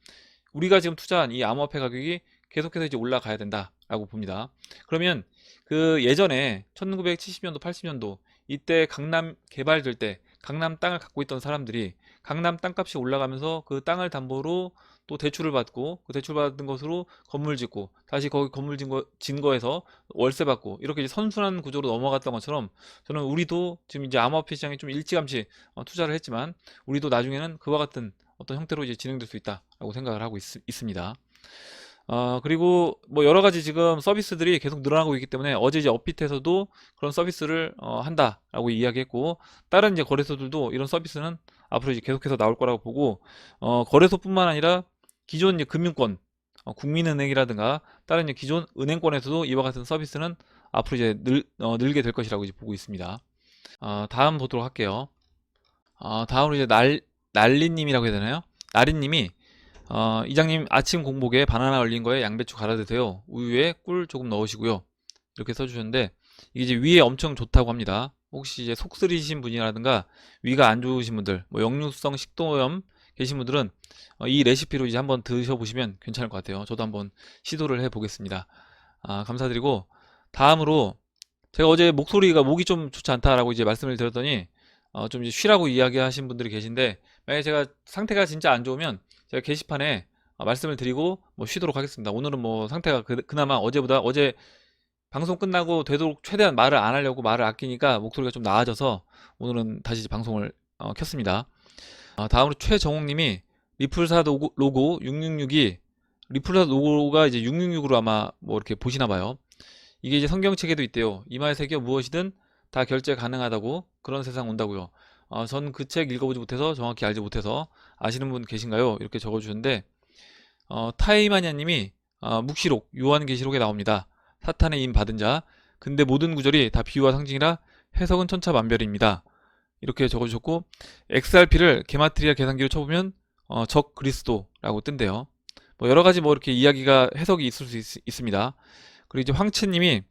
우리가 지금 투자한 이 암호화폐 가격이 계속해서 이제 올라가야 된다라고 봅니다. 그러면 그 예전에 1970년도, 80년도 이때 강남 개발될 때 강남 땅을 갖고 있던 사람들이 강남 땅값이 올라가면서 그 땅을 담보로 또 대출을 받고 그 대출 받은 것으로 건물 짓고 다시 거기 건물 진 거에서 월세 받고 이렇게 이제 선순환 구조로 넘어갔던 것처럼 저는 우리도 지금 이제 암호화폐 시장에 좀 일찌감치 투자를 했지만 우리도 나중에는 그와 같은 어떤 형태로 이제 진행될 수 있다라고 생각을 하고 있습니다. 그리고 뭐 여러 가지 지금 서비스들이 계속 늘어나고 있기 때문에 어제 이제 업비트에서도 그런 서비스를 한다라고 이야기했고, 다른 이제 거래소들도 이런 서비스는 앞으로 이제 계속해서 나올 거라고 보고, 거래소뿐만 아니라 기존 이제 금융권, 국민은행이라든가 다른 이제 기존 은행권에서도 이와 같은 서비스는 앞으로 이제 늘게 될 것이라고 이제 보고 있습니다. 다음 보도록 할게요. 다음으로 이제 날리님이라고 해야 되나요? 나리님이 이장님 아침 공복에 바나나 얼린 거에 양배추 갈아 드세요. 우유에 꿀 조금 넣으시고요. 이렇게 써주셨는데 이게 이제 위에 엄청 좋다고 합니다. 혹시 이제 속 쓰리신 분이라든가 위가 안 좋으신 분들, 뭐 역류성 식도염 계신 분들은 이 레시피로 이제 한번 드셔보시면 괜찮을 것 같아요. 저도 한번 시도를 해보겠습니다. 감사드리고, 다음으로 제가 어제 목이 좀 좋지 않다라고 이제 말씀을 드렸더니 좀 이제 쉬라고 이야기하신 분들이 계신데, 만약에 제가 상태가 진짜 안 좋으면 제가 게시판에 말씀을 드리고 뭐 쉬도록 하겠습니다. 오늘은 뭐 상태가 그나마 어제 방송 끝나고 되도록 최대한 말을 안 하려고 말을 아끼니까 목소리가 좀 나아져서 오늘은 다시 방송을 켰습니다. 다음으로 최정욱님이 리플사 로고 666이 리플사 로고가 이제 666으로 아마 뭐 이렇게 보시나 봐요. 이게 이제 성경책에도 있대요. 이마에 새겨 무엇이든 다 결제 가능하다고, 그런 세상 온다고요. 전 그 책 읽어보지 못해서 정확히 알지 못해서 아시는 분 계신가요? 이렇게 적어주셨는데, 타이마니아님이 묵시록 요한계시록에 나옵니다. 사탄의 임 받은 자. 근데 모든 구절이 다 비유와 상징이라 해석은 천차만별입니다. 이렇게 적어주셨고, XRP를 게마트리아 계산기로 쳐보면 적 그리스도라고 뜬대요. 뭐 여러가지 뭐 이렇게 이야기가 해석이 있을 수 있습니다. 그리고 이제 황채님이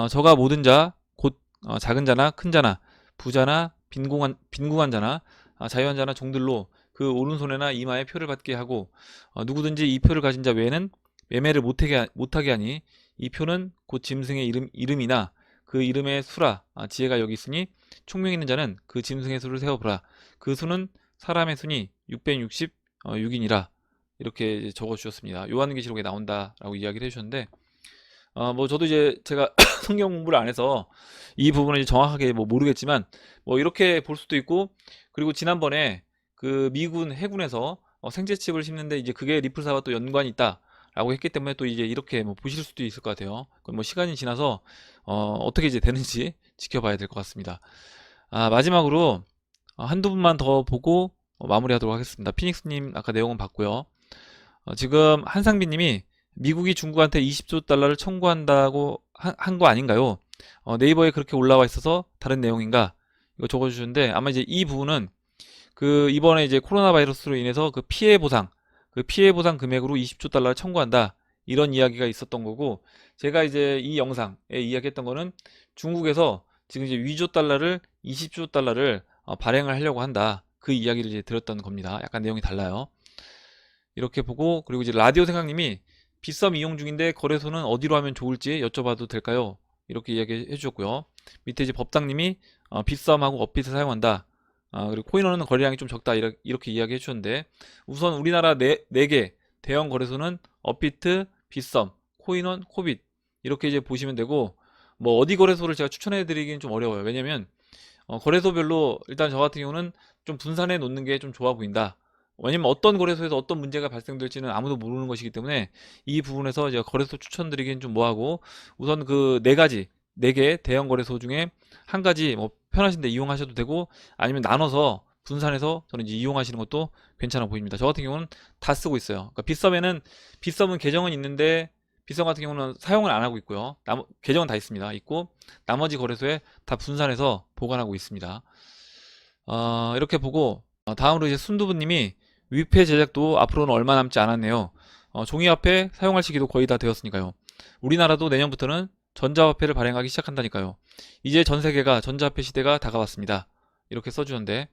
저가 모든 자, 곧 작은 자나 큰 자나 부자나 빈궁한 자나 자유한 자나 종들로 그 오른손에나 이마에 표를 받게 하고, 누구든지 이 표를 가진 자 외에는 매매를 못하게 하니, 이 표는 곧 짐승의 이름이나 그 이름의 수라. 지혜가 여기 있으니 총명 있는 자는 그 짐승의 수를 세어보라. 그 수는 사람의 수니 666이니라. 이렇게 적어주셨습니다. 요한계시록에 나온다라고 이야기를 해주셨는데, 뭐 저도 이제 제가 성경 공부를 안 해서 이 부분을 이제 정확하게 뭐 모르겠지만, 뭐 이렇게 볼 수도 있고, 그리고 지난번에 그 미군 해군에서 생제칩을 심는데 이제 그게 리플사와 또 연관이 있다라고 했기 때문에 또 이제 이렇게 뭐 보실 수도 있을 것 같아요. 그럼 뭐 시간이 지나서 어떻게 이제 되는지 지켜봐야 될 것 같습니다. 마지막으로 한두 분만 더 보고 마무리하도록 하겠습니다. 피닉스님 아까 내용은 봤고요. 지금 한상빈님이 미국이 중국한테 20조 달러를 청구한다고 한 거 아닌가요? 네이버에 그렇게 올라와 있어서 다른 내용인가? 이거 적어주셨는데, 아마 이제 이 부분은 그 이번에 이제 코로나 바이러스로 인해서 그 피해 보상 금액으로 20조 달러를 청구한다, 이런 이야기가 있었던 거고, 제가 이제 이 영상에 이야기했던 거는 중국에서 지금 이제 위조 달러를 20조 달러를 발행을 하려고 한다, 그 이야기를 이제 드렸던 겁니다. 약간 내용이 달라요. 이렇게 보고, 그리고 이제 라디오 생각님이 빗썸 이용 중인데 거래소는 어디로 하면 좋을지 여쭤봐도 될까요? 이렇게 이야기 해주셨고요. 밑에 이제 법당님이 빗썸하고 업빗을 사용한다. 그리고 코인원은 거래량이 좀 적다, 이렇게 이야기 해주셨는데, 우선 우리나라 네 개 대형 거래소는 업비트, 빗썸, 코인원, 코빗, 이렇게 이제 보시면 되고, 뭐 어디 거래소를 제가 추천해 드리기는 좀 어려워요. 왜냐면 거래소별로 일단 저 같은 경우는 좀 분산해 놓는 게 좀 좋아 보인다. 왜냐면 어떤 거래소에서 어떤 문제가 발생될지는 아무도 모르는 것이기 때문에 이 부분에서 제가 거래소 추천드리기는 좀 뭐하고, 우선 그 네 개 대형 거래소 중에 한 가지 뭐 편하신데 이용하셔도 되고, 아니면 나눠서 분산해서 저는 이제 이용하시는 것도 괜찮아 보입니다. 저 같은 경우는 다 쓰고 있어요. 그러니까 빗썸은 계정은 있는데, 빗썸 같은 경우는 사용을 안 하고 있고요. 계정은 다 있고, 나머지 거래소에 다 분산해서 보관하고 있습니다. 이렇게 보고, 다음으로 이제 순두부님이 위패 제작도 앞으로는 얼마 남지 않았네요. 종이화폐 사용할 시기도 거의 다 되었으니까요. 우리나라도 내년부터는 전자화폐를 발행하기 시작한다니까요. 이제 전 세계가 전자화폐 시대가 다가왔습니다. 이렇게 써주는데,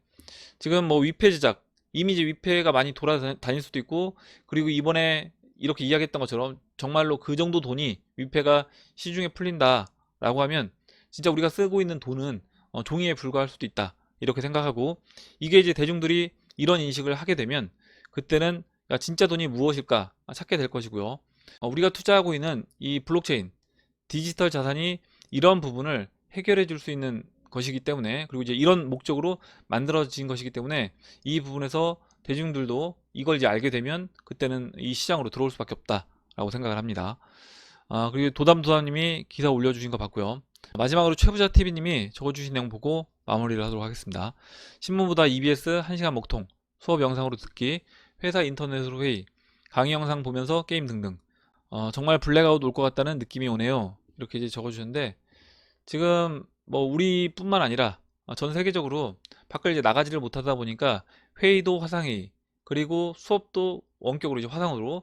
지금 뭐 위패 제작, 이미 이제 위패가 많이 돌아다닐 수도 있고, 그리고 이번에 이렇게 이야기했던 것처럼 정말로 그 정도 돈이 위패가 시중에 풀린다라고 하면 진짜 우리가 쓰고 있는 돈은 종이에 불과할 수도 있다, 이렇게 생각하고, 이게 이제 대중들이 이런 인식을 하게 되면 그때는 야, 진짜 돈이 무엇일까 찾게 될 것이고요. 우리가 투자하고 있는 이 블록체인, 디지털 자산이 이런 부분을 해결해 줄 수 있는 것이기 때문에, 그리고 이제 이런 목적으로 만들어진 것이기 때문에, 이 부분에서 대중들도 이걸 이제 알게 되면 그때는 이 시장으로 들어올 수밖에 없다라고 생각을 합니다. 그리고 도담도담님이 기사 올려주신 거 봤고요. 마지막으로 최부자TV님이 적어주신 내용 보고 마무리를 하도록 하겠습니다. 신문보다 EBS 1시간 먹통, 수업 영상으로 듣기, 회사 인터넷으로 회의, 강의 영상 보면서 게임 등등. 정말 블랙아웃 올 것 같다는 느낌이 오네요. 이렇게 이제 적어주셨는데, 지금 뭐 우리뿐만 아니라 전 세계적으로 밖을 이제 나가지를 못하다 보니까 회의도 화상회의, 그리고 수업도 원격으로 이제 화상으로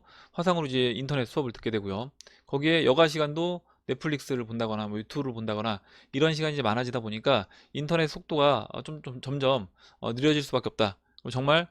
이제 인터넷 수업을 듣게 되고요. 거기에 여가 시간도 넷플릭스를 본다거나 뭐 유튜브를 본다거나 이런 시간이 이제 많아지다 보니까 인터넷 속도가 좀 점점 느려질 수밖에 없다. 그리고 정말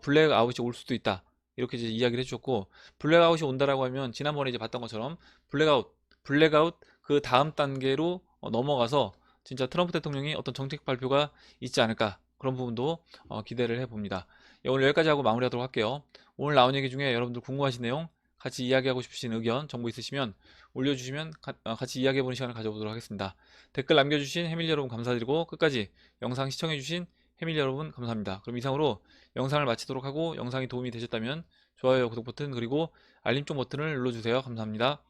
블랙아웃이 올 수도 있다. 이렇게 이제 이야기를 해주셨고, 블랙아웃이 온다라고 하면 지난번에 이제 봤던 것처럼 블랙아웃 그 다음 단계로 넘어가서 진짜 트럼프 대통령이 어떤 정책 발표가 있지 않을까, 그런 부분도 기대를 해봅니다. 예, 오늘 여기까지 하고 마무리하도록 할게요. 오늘 나온 얘기 중에 여러분들 궁금하신 내용, 같이 이야기하고 싶으신 의견, 정보 있으시면 올려주시면 같이 이야기해보는 시간을 가져보도록 하겠습니다. 댓글 남겨주신 해밀 여러분 감사드리고, 끝까지 영상 시청해주신 해밀 여러분 감사합니다. 그럼 이상으로 영상을 마치도록 하고, 영상이 도움이 되셨다면 좋아요, 구독 버튼, 그리고 알림종 버튼을 눌러주세요. 감사합니다.